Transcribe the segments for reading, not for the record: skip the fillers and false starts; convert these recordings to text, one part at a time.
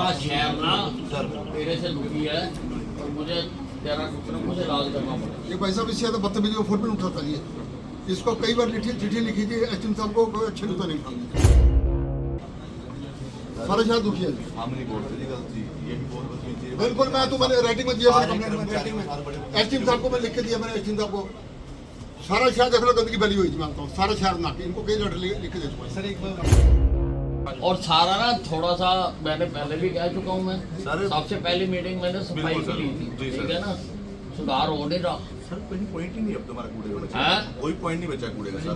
सारा शहर ना तेरे से दुखी है और मुझे तेरा मुझे इलाज करना पड़ेगा। ये पैसा भी तो बदतमीजी में फोन भी उठाता नहीं है। इसको कई बार चिट्ठी लिखी थी एचएम साहब को, कोई अच्छे तो नहीं था। सारे शहर दुखी है। हम नहीं बोलते जी गलती, ये भी बहुत बदतमीजी है। बिल्कुल, मैं तो मैंने राइटिंग में दिया, मैंने राइटिंग में एचएम साहब को मैं लिख के दिया, मैंने एचएम साहब को। सारा शहर देख लो गंदगी फैली हुई थी, मानता हूँ सारा शहर ना, इनको कई लेटर लिख के दे चुका सर एक बार। और सारा ना थोड़ा सा मैंने पहले भी कह चुका हूँ, मैं सबसे पहली मीटिंग मैंने सफाई की ली थी, ठीक है ना, सुधार हो नहीं रहा सर। कोई पॉइंट ही नहीं अब तुम्हारा कूड़े का बचा, कोई पॉइंट नहीं बचा कूड़े का सर।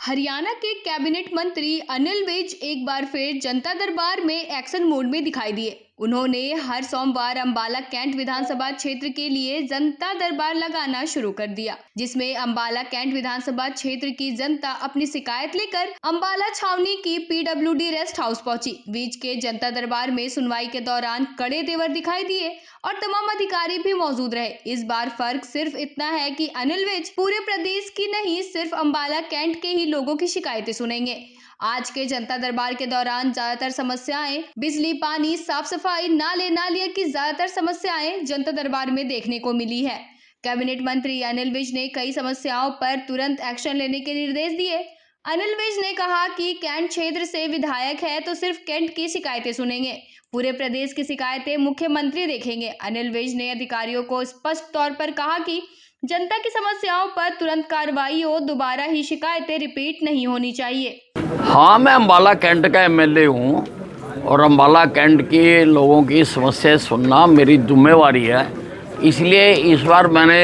हरियाणा के कैबिनेट मंत्री अनिल विज एक बार फिर जनता दरबार में एक्शन मोड में दिखाई दिए। उन्होंने हर सोमवार अंबाला कैंट विधानसभा क्षेत्र के लिए जनता दरबार लगाना शुरू कर दिया, जिसमें अंबाला कैंट विधानसभा क्षेत्र की जनता अपनी शिकायत लेकर अंबाला छावनी की पीडब्ल्यूडी रेस्ट हाउस पहुंची। विज के जनता दरबार में सुनवाई के दौरान कड़े तेवर दिखाई दिए और तमाम अधिकारी भी मौजूद रहे। इस बार फर्क सिर्फ इतना है कि अनिल विज पूरे प्रदेश की नहीं, सिर्फ अंबाला कैंट के ही लोगों की शिकायतें सुनेंगे। आज के जनता दरबार के दौरान ज्यादातर समस्याएं बिजली, पानी, साफ सफाई, नालियां की ज्यादातर समस्याएं जनता दरबार में देखने को मिली है। कैबिनेट मंत्री अनिल विज ने कई समस्याओं पर तुरंत एक्शन लेने के निर्देश दिए। अनिल विज ने कहा कि कैंट क्षेत्र से विधायक है तो सिर्फ कैंट की शिकायतें सुनेंगे, पूरे प्रदेश की शिकायतें मुख्यमंत्री देखेंगे। अनिल विज ने अधिकारियों को स्पष्ट तौर पर कहा कि जनता की समस्याओं पर तुरंत कार्रवाई हो, दोबारा ही शिकायतें रिपीट नहीं होनी चाहिए। हाँ, मैं अंबाला कैंट का एमएलए हूँ और अंबाला कैंट के लोगों की समस्याएं सुनना मेरी जिम्मेवारी है। इसलिए इस बार मैंने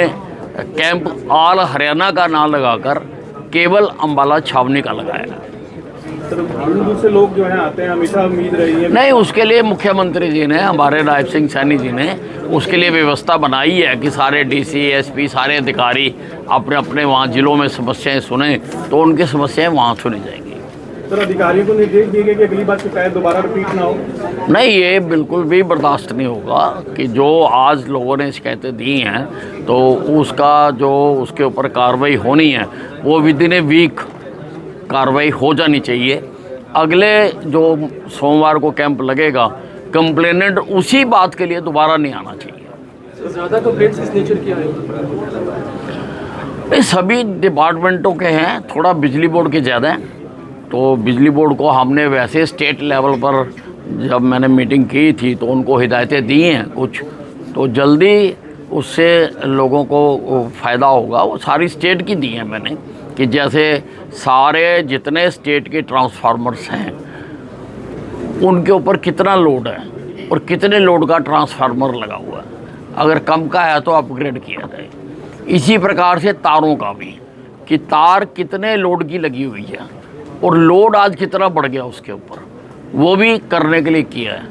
कैंप ऑल हरियाणा का नाम लगाकर केवल अंबाला छावनी का लगाया। दूर से लोग जो है आते हैं, हमेशा उम्मीद रही है। नहीं, उसके लिए मुख्यमंत्री जी ने, हमारे राज सिंह सैनी जी ने उसके लिए व्यवस्था बनाई है कि सारे डीसी, एसपी, सारे अधिकारी अपने अपने वहाँ जिलों में समस्याएं सुने तो उनकी समस्याएं वहाँ सुनी जाएंगी। सर, अधिकारियों को निर्देश दिए गए कि अगली बार शिकायत दोबारा रिपीट ना हो। नहीं, ये बिल्कुल भी बर्दाश्त नहीं होगा कि जो आज लोगों ने शिकायतें दी हैं तो उसका जो उसके ऊपर कार्रवाई होनी है वो विद इन ए वीक कार्रवाई हो जानी चाहिए। अगले जो सोमवार को कैंप लगेगा, कंप्लेनेंट उसी बात के लिए दोबारा नहीं आना चाहिए। ज़्यादा कंप्लेंट्स किस नेचर की आए? सभी डिपार्टमेंटों के हैं, थोड़ा बिजली बोर्ड के ज़्यादा हैं। तो बिजली बोर्ड को हमने वैसे स्टेट लेवल पर जब मैंने मीटिंग की थी तो उनको हिदायतें दी हैं कुछ, तो जल्दी उससे लोगों को फ़ायदा होगा। वो सारी स्टेट की दी हैं मैंने कि जैसे सारे जितने स्टेट के ट्रांसफार्मर्स हैं उनके ऊपर कितना लोड है और कितने लोड का ट्रांसफार्मर लगा हुआ है, अगर कम का है तो अपग्रेड किया जाए। इसी प्रकार से तारों का भी कि तार कितने लोड की लगी हुई है और लोड आज कितना बढ़ गया उसके ऊपर, वो भी करने के लिए किया है।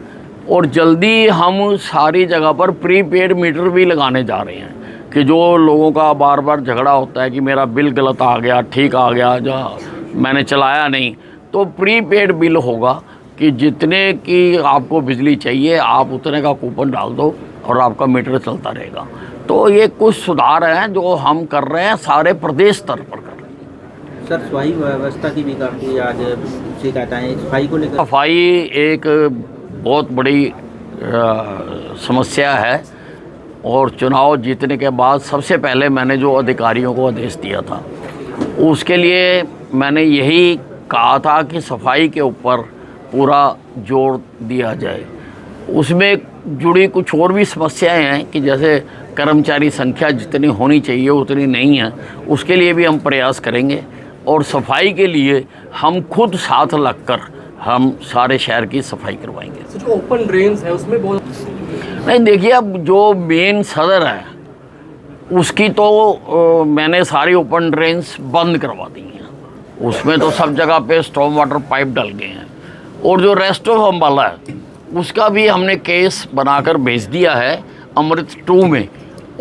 और जल्दी हम सारी जगह पर प्रीपेड मीटर भी लगाने जा रहे हैं कि जो लोगों का बार बार झगड़ा होता है कि मेरा बिल गलत आ गया, ठीक आ गया, जो मैंने चलाया नहीं, तो प्रीपेड बिल होगा कि जितने की आपको बिजली चाहिए आप उतने का कूपन डाल दो और आपका मीटर चलता रहेगा। तो ये कुछ सुधार हैं जो हम कर रहे हैं, सारे प्रदेश स्तर पर कर रहे हैं। सर, सफाई व्यवस्था की भी काफ़ी आज शिकायत है, सफाई को लेकर। सफाई एक बहुत बड़ी समस्या है और चुनाव जीतने के बाद सबसे पहले मैंने जो अधिकारियों को आदेश दिया था उसके लिए मैंने यही कहा था कि सफाई के ऊपर पूरा जोर दिया जाए। उसमें जुड़ी कुछ और भी समस्याएं हैं कि जैसे कर्मचारी संख्या जितनी होनी चाहिए उतनी नहीं है, उसके लिए भी हम प्रयास करेंगे। और सफाई के लिए हम खुद साथ लगकर हम सारे शहर की सफाई करवाएंगे। जो ओपन ड्रेन्स है उसमें बहुत नहीं, देखिए अब जो मेन सदर है उसकी तो मैंने सारी ओपन ड्रेन्स बंद करवा दी हैं, उसमें तो सब जगह पे स्टॉर्म वाटर पाइप डल गए हैं। और जो रेस्ट ऑफ अंबाला है उसका भी हमने केस बनाकर भेज दिया है अमृत 2 में,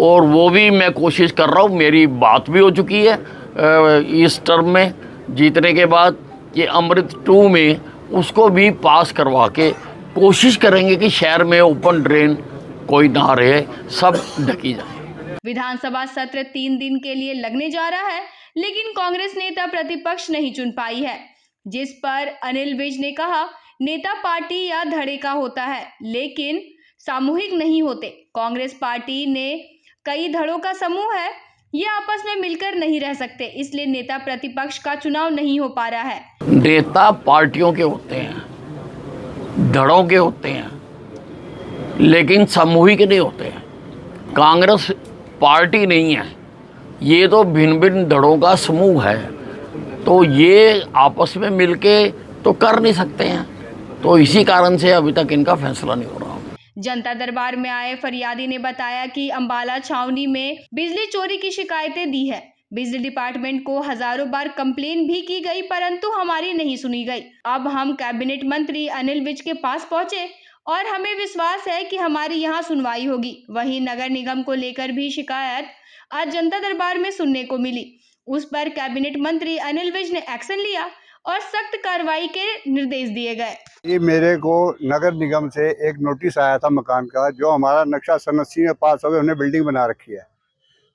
और वो भी मैं कोशिश कर रहा हूँ, मेरी बात भी हो चुकी है इस टर्म में जीतने के बाद कि अमृत 2 में उसको भी पास करवा के कोशिश करेंगे कि शहर में ओपन ड्रेन कोई ना रहे, सब ढकी जाए। विधानसभा सत्र 3 दिन के लिए लगने जा रहा है, लेकिन कांग्रेस नेता प्रतिपक्ष नहीं चुन पाई है। जिस पर अनिल विज ने कहा, नेता पार्टी या धड़े का होता है लेकिन सामूहिक नहीं होते। कांग्रेस पार्टी ने कई धड़ों का समूह है, ये आपस में मिलकर नहीं रह सकते, इसलिए नेता प्रतिपक्ष का चुनाव नहीं हो पा रहा है। नेता पार्टियों के होते हैं, धड़ों के होते हैं, लेकिन सामूहिक नहीं होते हैं। कांग्रेस पार्टी नहीं है, ये तो भिन्न भिन्न धड़ों का समूह है, तो ये आपस में मिलके तो कर नहीं सकते हैं, तो इसी कारण से अभी तक इनका फैसला नहीं हो रहा। जनता दरबार में आए फरियादी ने बताया कि अंबाला छावनी में बिजली चोरी की शिकायतें दी है। बिजली डिपार्टमेंट को हजारों बार कंप्लेन भी की गई, परंतु हमारी नहीं सुनी गई। अब हम कैबिनेट मंत्री अनिल विज के पास पहुंचे और हमें विश्वास है कि हमारी यहां सुनवाई होगी। वहीं नगर निगम को लेकर भी शिकायत आज जनता दरबार में सुनने को मिली। उस पर कैबिनेट मंत्री अनिल विज ने एक्शन लिया और सख्त कार्रवाई के निर्देश दिए गए। ये मेरे को नगर निगम से एक नोटिस आया था मकान का, जो हमारा नक्शा सन 80 में पास हो गया, हमने बिल्डिंग बना रखी है,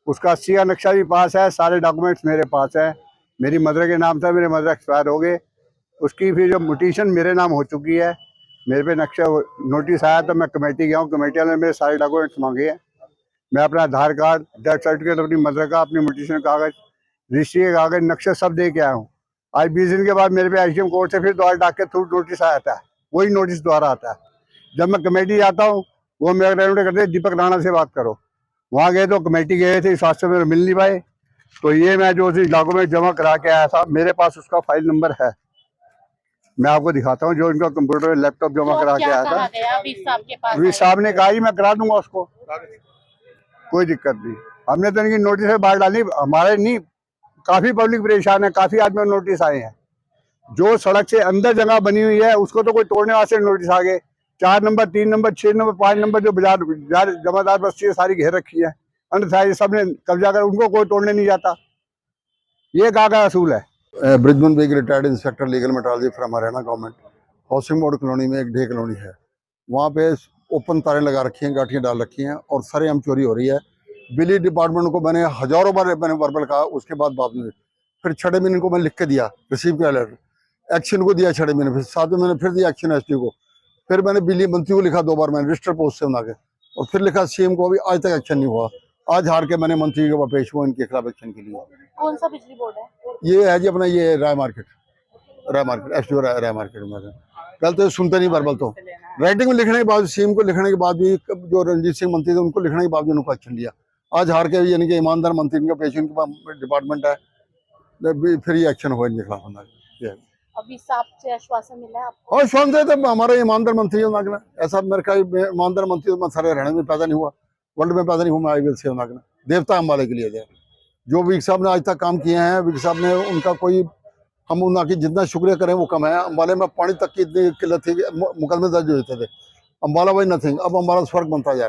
उसका 80 का नक्शा भी पास है, सारे डॉक्यूमेंट्स मेरे पास है, मेरी मदर के नाम था, मेरे मदर एक्सपायर हो गए, उसकी फिर जो म्यूटेशन मेरे नाम हो चुकी है, मेरे पे नक्शा नोटिस आया तो मैं कमेटी गया हूँ, कमेटी वाले ने मेरे सारे डॉक्यूमेंट्स मांगे हैं। मैं अपना आधार कार्ड, डेथ सर्टिफिकेट, अपनी मदर का, अपनी म्यूटेशन कागज, रजिस्ट्री के कागज, नक्शे सब दे के आया हूँ। आज 20 दिन के बाद मेरे पे एसडीएम कोर्ट से फिर दोबारा डाक के थ्रू नोटिस आया था, वही नोटिस दोबारा आता है। जब मैं कमेटी जाता हूँ, वो मेरे कहते हैं दीपक राणा से बात करो। वहाँ गए तो कमेटी गए थे, इस वास्ते मेरे मिल नहीं पाए, तो ये मैं जो डॉक्यूमेंट जमा करा के आया था, मेरे पास उसका फाइल नंबर है, मैं आपको दिखाता हूँ, जो इनका कंप्यूटर लैपटॉप जमा करा के आया था। वी साहब ने कहा मैं करा दूंगा उसको, कोई दिक्कत नहीं। हमने तो इनकी नोटिस से बाहर डाली, हमारे नहीं, काफी पब्लिक परेशान है, काफी आदमी नोटिस आए हैं। जो सड़क से अंदर जगह बनी हुई है उसको तो कोई तोड़ने वास्ते नोटिस आ गए। 4 नंबर, 3 नंबर, 6 नंबर, 5 नंबर जो बाजार जमादार बस्ती है सारी घेर रखी है, अन्यथा ये सब ने कब्जा कर, उनको कोई तोड़ने नहीं जाता। ये कहाँ का असूल है। Brijman Beg retired inspector legal metrology from Haryana government. Housing board colony में एक डे कॉलोनी है, वहाँ पे ओपन तारें लगा रखी हैं, गाठियाँ डाल रखी हैं और सरेआम चोरी हो रही है। बिजली डिपार्टमेंट को मैंने हजारों बार मैंने वर्बल कहा, उसके बाद बावजूद फिर 6 महीने को मैं लिख के दिया, रिसीव किया लेटर, एक्शन को दिया 6 महीने, फिर 7 में मैंने फिर दिया एक्शन एसडी को, फिर मैंने बिजली मंत्री को लिखा 2 बार, मैंने रजिस्टर पोस्ट से बना के, और फिर लिखा सीएम को, अभी आज तक एक्शन नहीं हुआ। आज हार के मैंने मंत्री के पास पेश हुआ इनके खिलाफ एक्शन के लिए। कौन सा बिजली बोर्ड है? ये है जी अपना ये राय मार्केट एसडी राय मार्केट में। कल तो सुनते नहीं वर्बल, तो राइटिंग में लिखने के बाद, सीएम को लिखने के बाद भी, जो रणजीत सिंह मंत्री थे उनको लिखने के बाद भी उनको एक्शन लिया। आज हार के यानी कि ईमानदार मंत्री इनका पेश, इनके पास डिपार्टमेंट है, फिर ये एक्शन हुआ इनके खिलाफ। अभी साहब से आश्वासन मिला है आपको? आश्वासन दे तो हमारा ईमानदार मंत्री है नागना, ऐसा मेरे का ईमानदार मंत्री तो मैं सारे हरियाणा में पैदा नहीं हुआ, वर्ल्ड में पैदा नहीं हुआ, मैं आई विल से नागना देवता अम्बाले के लिए दे। जो विक साहब ने आज तक काम किए हैं, विक साहब ने उनका कोई, हम उनकी जितना शुक्रिया करें वो कम है। अम्बाले में पानी तक की इतनी किल्लत थी, मुकदमे दर्ज होते थे, अम्बाला वही नथिंग, अब अम्बाला स्वर्ग बनता जा रहा है।